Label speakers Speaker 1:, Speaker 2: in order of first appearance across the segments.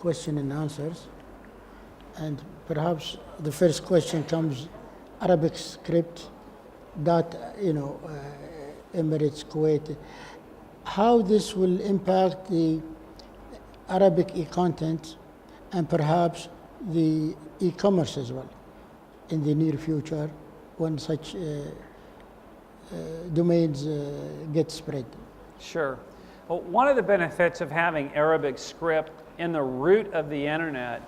Speaker 1: question and answers. And perhaps the first question comes Arabic script, Emirates, Kuwait. How this will impact the Arabic e-content and perhaps the e-commerce as well in the near future when such domains get spread?
Speaker 2: Sure. Well, one of the benefits of having Arabic script in the root of the internet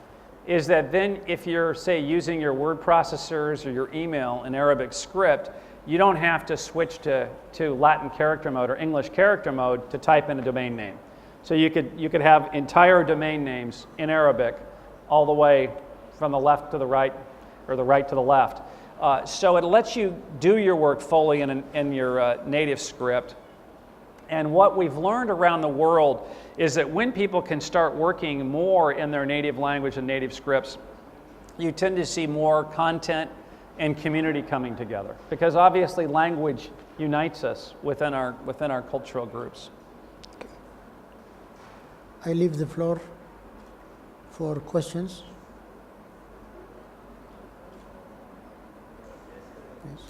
Speaker 2: is that then if you're, say, using your word processors or your email in Arabic script, you don't have to switch to Latin character mode or English character mode to type in a domain name. So you could have entire domain names in Arabic all the way from the left to the right or the right to the left. So it lets you do your work fully in your native script. And what we've learned around the world is that when people can start working more in their native language and native scripts, you tend to see more content and community coming together. Because obviously language unites us within our cultural groups.
Speaker 1: Okay. I leave the floor for questions. Yes.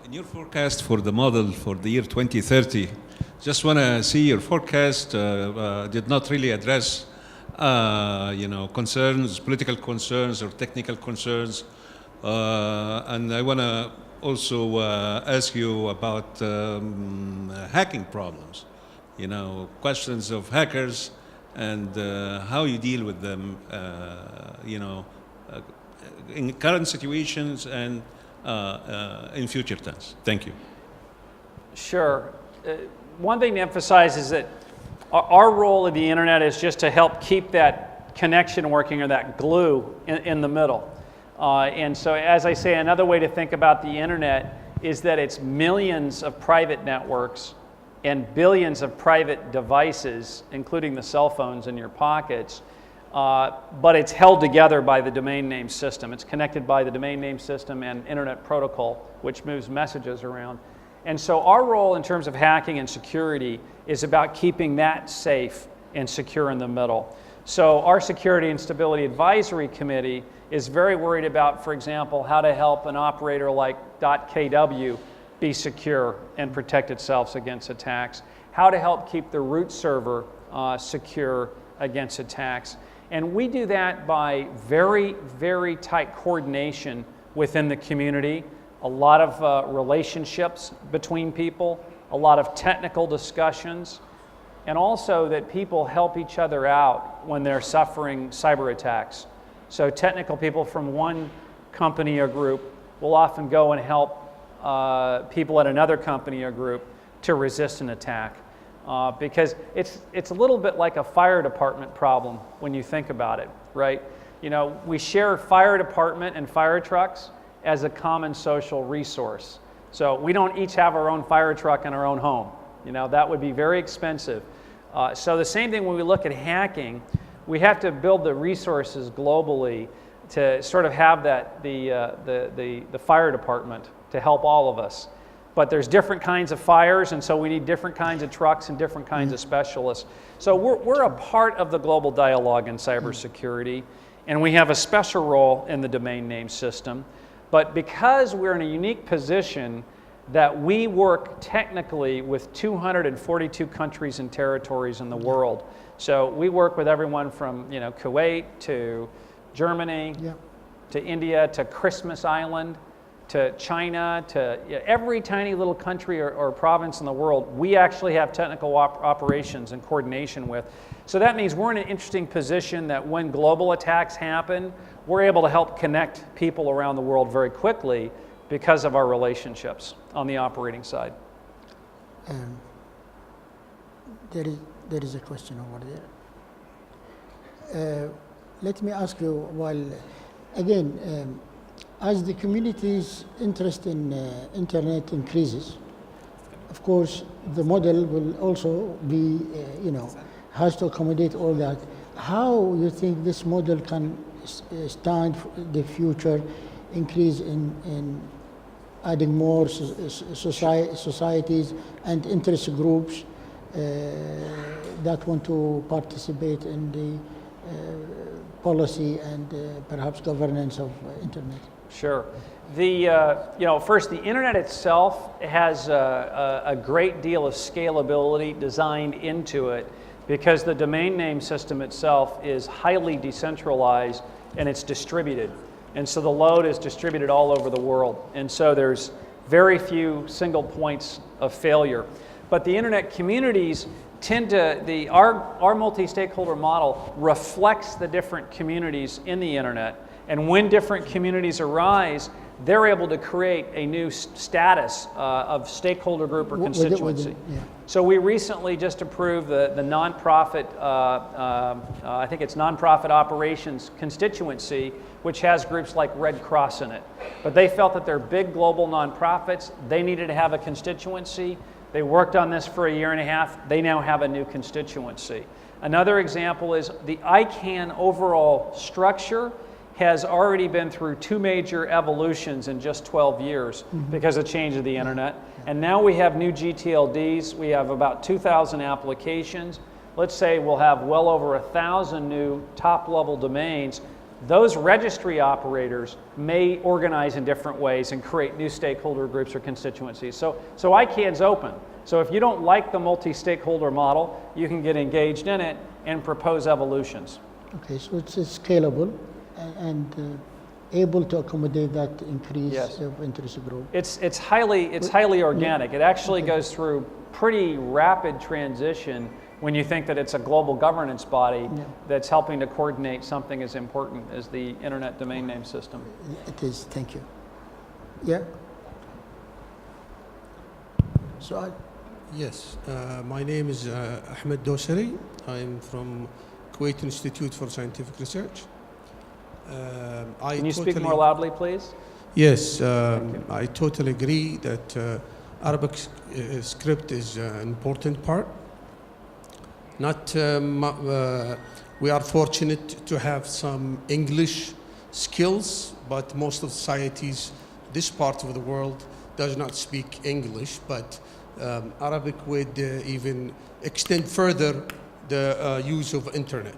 Speaker 3: In your forecast for the model for the year 2030, just want to see your forecast did not really address concerns, political concerns or technical concerns. And I want to also ask you about hacking problems, questions of hackers and how you deal with them, in current situations and in future tense. Thank you.
Speaker 2: Sure. One thing to emphasize is that our role in the internet is just to help keep that connection working, or that glue in the middle. And so, as I say, another way to think about the internet is that it's millions of private networks and billions of private devices, including the cell phones in your pockets, but it's held together by the domain name system. It's connected by the domain name system and internet protocol, which moves messages around. And so our role in terms of hacking and security is about keeping that safe and secure in the middle. So our Security and Stability Advisory Committee is very worried about, for example, how to help an operator like .kw be secure and protect itself against attacks, how to help keep the root server secure against attacks. And we do that by very, very tight coordination within the community, a lot of relationships between people, a lot of technical discussions, and also that people help each other out when they're suffering cyber attacks. So technical people from one company or group will often go and help people at another company or group to resist an attack. Because it's a little bit like a fire department problem when you think about it, right? We share fire department and fire trucks as a common social resource. So we don't each have our own fire truck in our own home. That would be very expensive. So the same thing when we look at hacking, we have to build the resources globally to sort of have the fire department to help all of us. But there's different kinds of fires, and so we need different kinds of trucks and different kinds of specialists. So we're a part of the global dialogue in cybersecurity, and we have a special role in the domain name system. But because we're in a unique position that we work technically with 242 countries and territories in the world. So we work with everyone from Kuwait to Germany, to India, to Christmas Island, to China, to every tiny little country or province in the world, we actually have technical operations and coordination with. So that means we're in an interesting position that when global attacks happen, we're able to help connect people around the world very quickly because of our relationships on the operating side.
Speaker 1: There is a question over there. Let me ask you, again, as the community's interest in internet increases, of course, the model will also be, has to accommodate all that. How you think this model can stand for the future increase in adding more societies and interest groups that want to participate in the policy and perhaps governance of internet.
Speaker 2: Sure. First, the internet itself has a great deal of scalability designed into it because the domain name system itself is highly decentralized and it's distributed. And so the load is distributed all over the world. And so there's very few single points of failure. But the internet communities tend to, our multi-stakeholder model reflects the different communities in the internet. And when different communities arise, they're able to create a new status of stakeholder group or constituency. So we recently just approved the nonprofit, I think it's nonprofit operations constituency, which has groups like Red Cross in it. But they felt that they're big global nonprofits. They needed to have a constituency. They worked on this for a year and a half. They now have a new constituency. Another example is the ICANN overall structure has already been through 2 major evolutions in just 12 years because of change of the internet. And now we have new GTLDs. We have about 2,000 applications. Let's say we'll have well over 1,000 new top-level domains. Those registry operators may organize in different ways and create new stakeholder groups or constituencies. So ICANN's open. So if you don't like the multi-stakeholder model, you can get engaged in it and propose evolutions.
Speaker 1: Okay, so it's scalable and able to accommodate that increase of interest group.
Speaker 2: It's highly organic. It actually goes through pretty rapid transition when you think that it's a global governance body that's helping to coordinate something as important as the internet domain name system.
Speaker 1: It is. Thank you. Yeah. So
Speaker 4: Yes, my name is Ahmed Dosari. I'm from Kuwait Institute for Scientific Research.
Speaker 2: Can you speak more loudly, please?
Speaker 4: Yes, I totally agree that Arabic script is an important part. We are fortunate to have some English skills, but most of societies, this part of the world, does not speak English, but Arabic would even extend further the use of internet.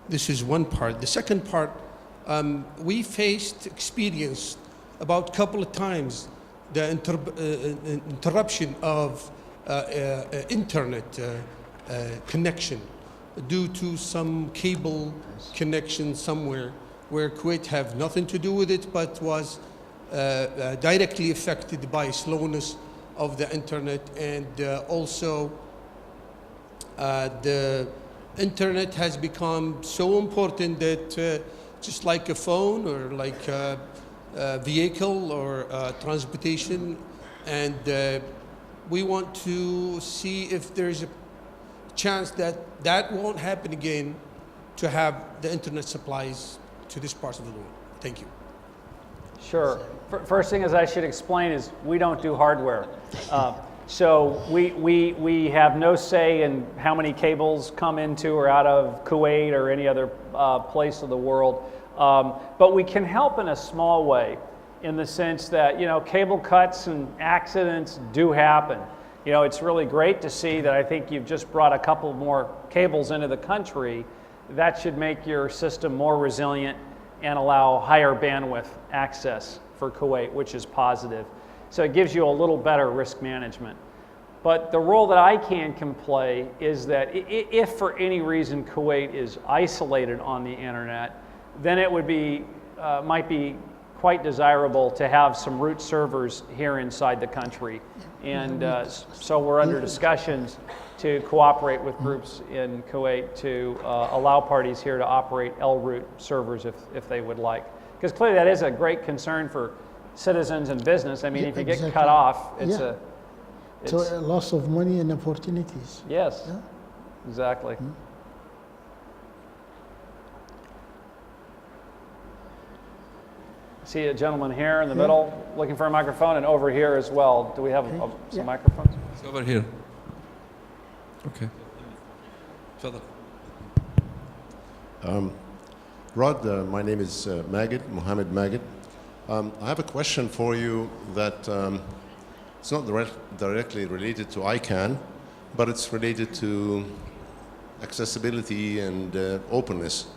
Speaker 4: This is one part. The second part, we experienced about a couple of times the interruption of internet connection due to some cable connection somewhere where Kuwait have nothing to do with it, but was directly affected by slowness of the internet, and also the internet has become so important that just like a phone or like a vehicle or transportation, and we want to see if there's a chance that that won't happen again, to have the internet supplies to this part of the world. Thank you.
Speaker 2: Sure. First thing is I should explain is we don't do hardware. So we have no say in how many cables come into or out of Kuwait or any other place of the world. But we can help in a small way, in the sense that, cable cuts and accidents do happen. It's really great to see that I think you've just brought a couple more cables into the country. That should make your system more resilient and allow higher bandwidth access for Kuwait, which is positive. So it gives you a little better risk management. But the role that ICANN can play is that if for any reason Kuwait is isolated on the internet, then it would be, might be quite desirable to have some root servers here inside the country. And so we're under discussions to cooperate with groups in Kuwait to allow parties here to operate L-root servers if they would like. Because clearly that is a great concern for citizens and business. I mean, if you get cut off, it's
Speaker 1: so a loss of money and opportunities.
Speaker 2: Yes, exactly. See a gentleman here in the middle looking for a microphone, and over here as well. Do we have some microphones?
Speaker 3: It's over here. Okay. Further.
Speaker 5: Rod, my name is Mohammed Magid. I have a question for you that it's not directly related to ICANN, but it's related to accessibility and openness.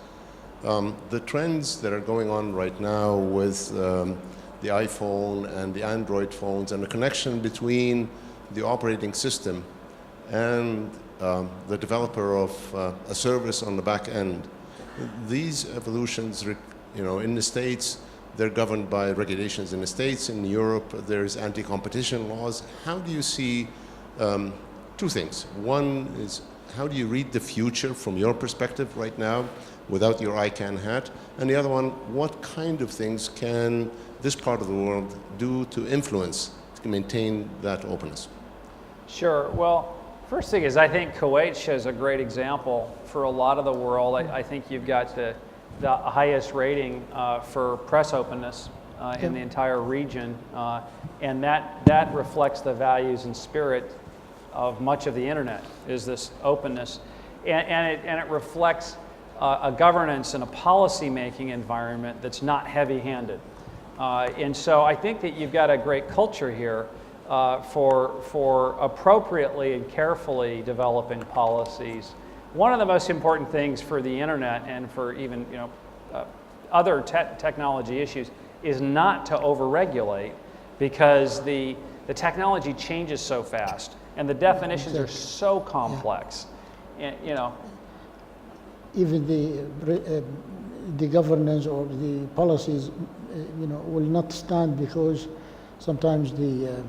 Speaker 5: The trends that are going on right now with the iPhone and the Android phones and the connection between the operating system and the developer of a service on the back end. These evolutions, in the States, they're governed by regulations in the States. In Europe, there's anti-competition laws. How do you see two things? One is, how do you read the future from your perspective right now without your ICANN hat? And the other one, what kind of things can this part of the world do to influence, to maintain that openness?
Speaker 2: Sure. Well, first thing is I think Kuwait shows a great example for a lot of the world. I think you've got the highest rating for press openness in the entire region, and that reflects the values and spirit of much of the internet, is this openness, and it reflects a governance and a policy-making environment that's not heavy-handed. And so I think that you've got a great culture here for appropriately and carefully developing policies. One of the most important things for the internet and for even other technology issues is not to overregulate, because the technology changes so fast and the definitions are so complex. And,
Speaker 1: even the governance or the policies, will not stand, because sometimes the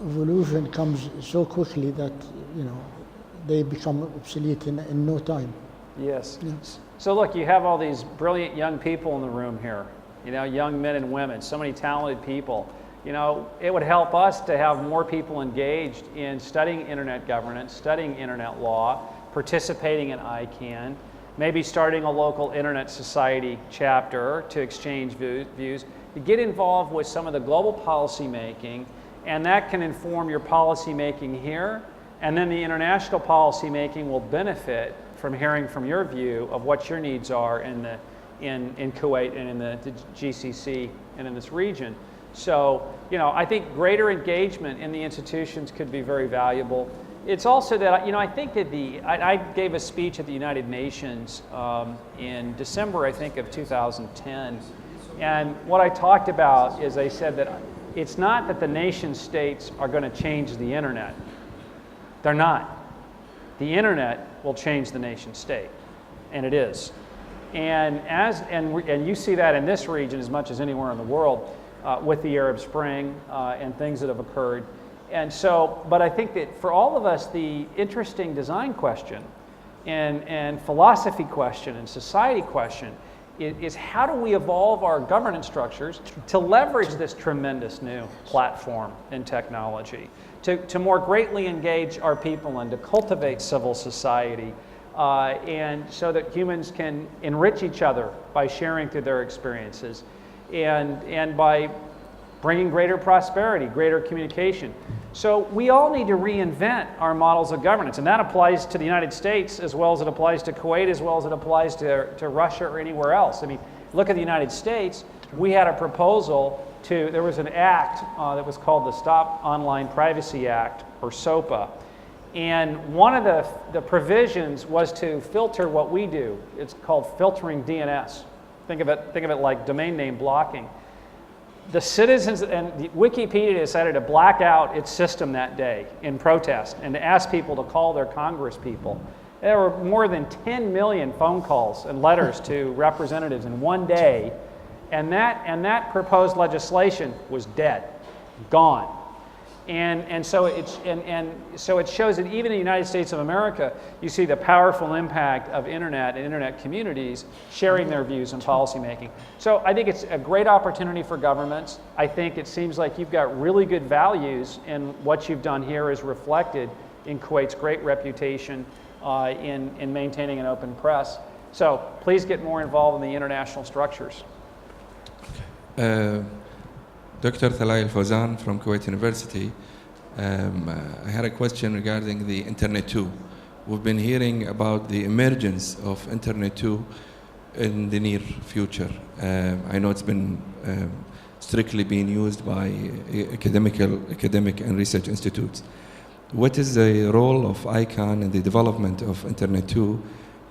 Speaker 1: evolution comes so quickly that they become obsolete in no time.
Speaker 2: Yes. So look, you have all these brilliant young people in the room here, young men and women, so many talented people. It would help us to have more people engaged in studying internet governance, studying internet law, participating in ICANN, maybe starting a local internet society chapter to exchange views. You get involved with some of the global policy making, and that can inform your policy making here, and then the international policy making will benefit from hearing from your view of what your needs are in Kuwait and in the GCC and in this region. So, I think greater engagement in the institutions could be very valuable. It's also that, I think that I gave a speech at the United Nations in December, I think, of 2010. And what I talked about is I said that it's not that the nation states are going to change the internet. They're not. The internet will change the nation state, and it is. And you see that in this region as much as anywhere in the world with the Arab Spring and things that have occurred. And so, but I think that for all of us, the interesting design question and philosophy question and society question is how do we evolve our governance structures to leverage this tremendous new platform and technology, to more greatly engage our people and to cultivate civil society, and so that humans can enrich each other by sharing through their experiences and by bringing greater prosperity, greater communication. So we all need to reinvent our models of governance, and that applies to the United States as well as it applies to Kuwait, as well as it applies to Russia or anywhere else. I mean, look at the United States. We had a proposal there was an act that was called the Stop Online Privacy Act, or SOPA, and one of the provisions was to filter what we do. It's called filtering DNS. Think of it like domain name blocking. The citizens and Wikipedia decided to black out its system that day in protest and to ask people to call their Congress people. There were more than 10 million phone calls and letters to representatives in one day, and that proposed legislation was dead, gone. And so it shows that even in the United States of America, you see the powerful impact of internet and internet communities sharing their views and policy making. So I think it's a great opportunity for governments. I think it seems like you've got really good values, and what you've done here is reflected in Kuwait's great reputation in maintaining an open press. So please get more involved in the international structures.
Speaker 6: Dr. Thalai Al-Fawzan from Kuwait University. I had a question regarding the Internet 2. We've been hearing about the emergence of Internet 2 in the near future? I know it's been strictly being used by academic and research institutes. What is the role of ICANN in the development of Internet 2,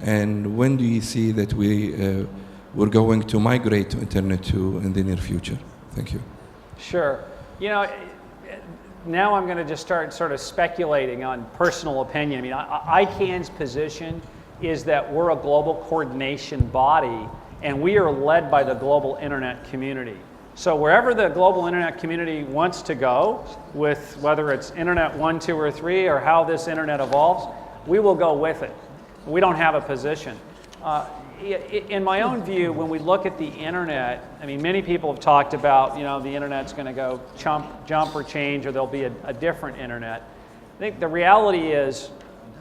Speaker 6: and when do you see that we're going to migrate to Internet 2 in the near future? Thank you.
Speaker 2: Sure. You know, now I'm going to just start sort of speculating on personal opinion. I mean, ICANN's position is that we're a global coordination body, and we are led by the global internet community. So wherever the global internet community wants to go, with whether it's Internet 1, 2, or 3, or how this internet evolves, we will go with it. We don't have a position. In my own view, when we look at the internet, I mean, many people have talked about, you know, the internet's going to go jump or change, or there'll be a different internet. I think the reality is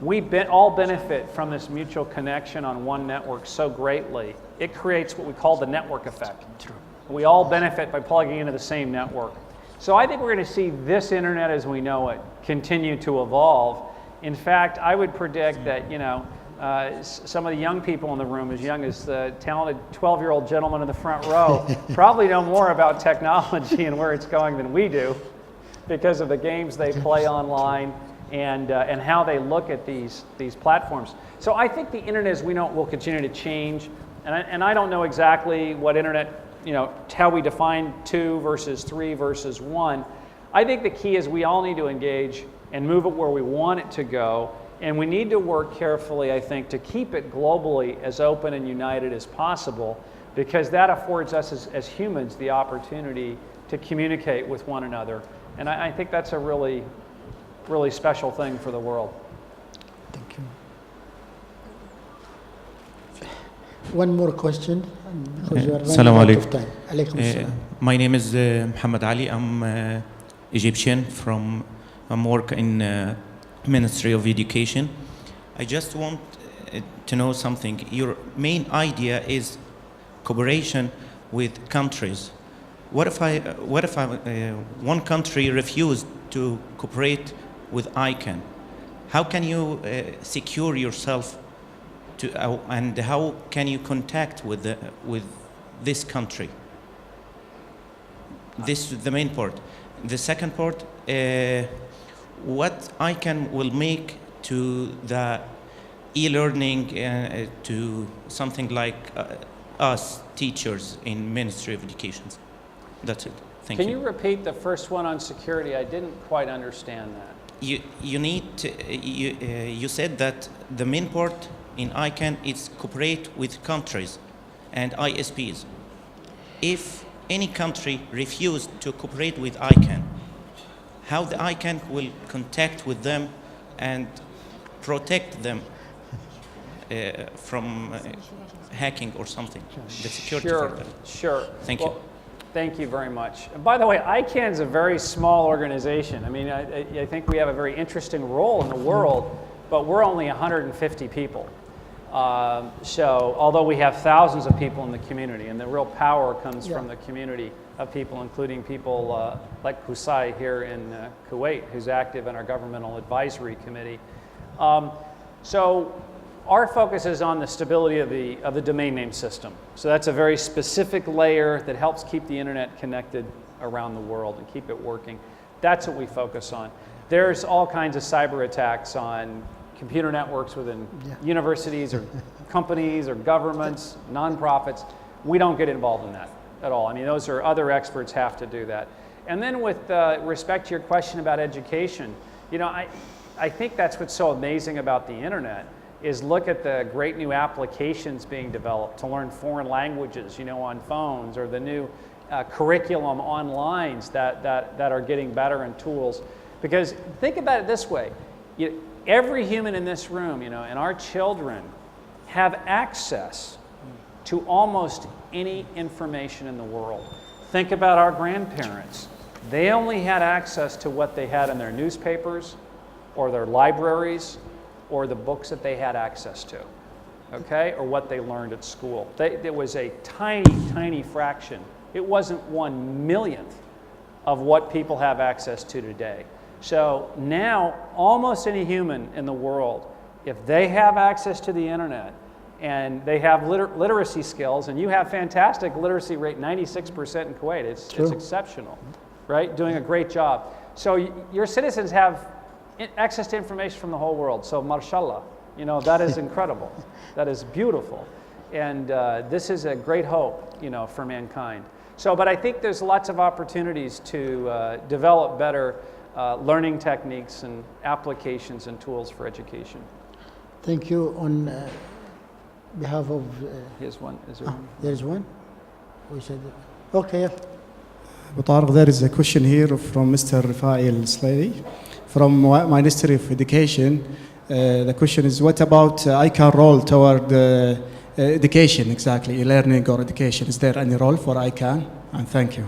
Speaker 2: we all benefit from this mutual connection on one network so greatly. It creates what we call the network effect. True. We all benefit by plugging into the same network. So I think we're going to see this internet as we know it continue to evolve. In fact, I would predict that, you know, some of the young people in the room, as young as the talented 12-year-old gentleman in the front row, probably know more about technology and where it's going than we do, because of the games they play online and how they look at these platforms. So I think the internet as we know it will continue to change, and I don't know exactly what internet, you know, how we define 2 versus 3 versus 1. I think the key is we all need to engage and move it where we want it to go, and we need to work carefully, I think, to keep it globally as open and united as possible, because that affords us as humans the opportunity to communicate with one another. And I think that's a really, really special thing for the world.
Speaker 1: Thank you. One more question, because you are running out of time. Alaykum assalam.
Speaker 7: My name is Muhammad Ali. I'm Egyptian I'm work in Ministry of Education. I just want to know something. Your main idea is cooperation with countries. What if one country refused to cooperate with ICANN? How can you secure yourself and how can you contact with this country? This is the main part. The second part, what ICANN will make to the e-learning to something like us teachers in Ministry of Education. That's it. Thank you.
Speaker 2: Can you repeat the first one on security? I didn't quite understand that.
Speaker 7: You need to, you said that the main part in ICANN is cooperate with countries and ISPs. If any country refused to cooperate with ICANN, how the ICANN will contact with them and protect them from hacking or something? The security factor.
Speaker 2: Sure.
Speaker 7: Thank you.
Speaker 2: Thank you very much. And by the way, ICANN is a very small organization. I mean, I think we have a very interesting role in the world, but we're only 150 people. So although we have thousands of people in the community, and the real power comes from the community of people, including people like Qusay here in Kuwait, who's active in our governmental advisory committee. So our focus is on the stability of the domain name system. So that's a very specific layer that helps keep the internet connected around the world and keep it working. That's what we focus on. There's all kinds of cyber attacks on computer networks within universities or companies or governments, nonprofits. We don't get involved in that at all. I mean, those are other experts have to do that. And then with respect to your question about education, you know, I think that's what's so amazing about the internet is look at the great new applications being developed to learn foreign languages, you know, on phones, or the new curriculum online that are getting better in tools. Because think about it this way, every human in this room, you know, and our children have access to almost any information in the world. Think about our grandparents. They only had access to what they had in their newspapers or their libraries or the books that they had access to, okay, or what they learned at school. It was a tiny, tiny fraction. It wasn't 1/1,000,000th of what people have access to today. So now, almost any human in the world, if they have access to the internet and they have literacy skills, and you have fantastic literacy rate, 96% in Kuwait. It's exceptional, right? Doing a great job. So your citizens have access to information from the whole world. So mashallah, you know, that is incredible. That is beautiful. And this is a great hope, you know, for mankind. So, but I think there's lots of opportunities to develop better learning techniques and applications and tools for education.
Speaker 1: Thank you. On behalf of...
Speaker 2: Here's one. Is there one?
Speaker 1: There's one? We said... Okay.
Speaker 8: Mutarq, there is a question here from Mr. Rifai al-Slaidi from Ministry of Education. The question is, what about ICANN role toward education, exactly, learning or education? Is there any role for ICANN? And thank you.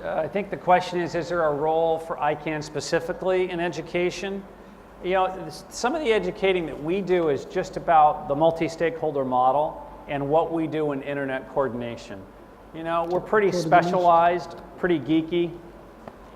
Speaker 2: I think the question is there a role for ICANN specifically in education? You know, some of the educating that we do is just about the multi-stakeholder model and what we do in internet coordination. You know, we're pretty specialized, pretty geeky.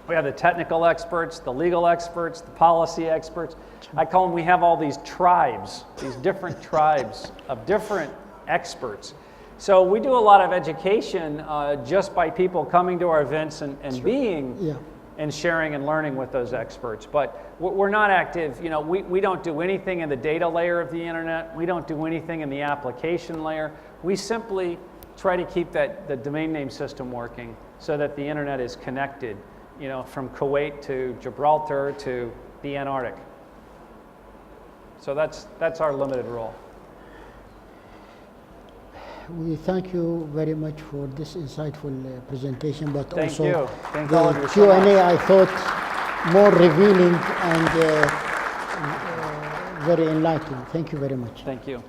Speaker 2: We have the technical experts, the legal experts, the policy experts. I call them, we have all these tribes, these different tribes of different experts. So we do a lot of education just by people coming to our events and being and sharing and learning with those experts. But we're not active, you know, we don't do anything in the data layer of the internet. We don't do anything in the application layer. We simply try to keep the domain name system working so that the internet is connected, you know, from Kuwait to Gibraltar to the Antarctic. So that's our limited role.
Speaker 1: We thank you very much for this insightful presentation, but
Speaker 2: Thank
Speaker 1: also
Speaker 2: you. Thank all of
Speaker 1: the
Speaker 2: you so
Speaker 1: Q&A
Speaker 2: much.
Speaker 1: I thought more revealing and very enlightening. Thank you very much.
Speaker 2: Thank you.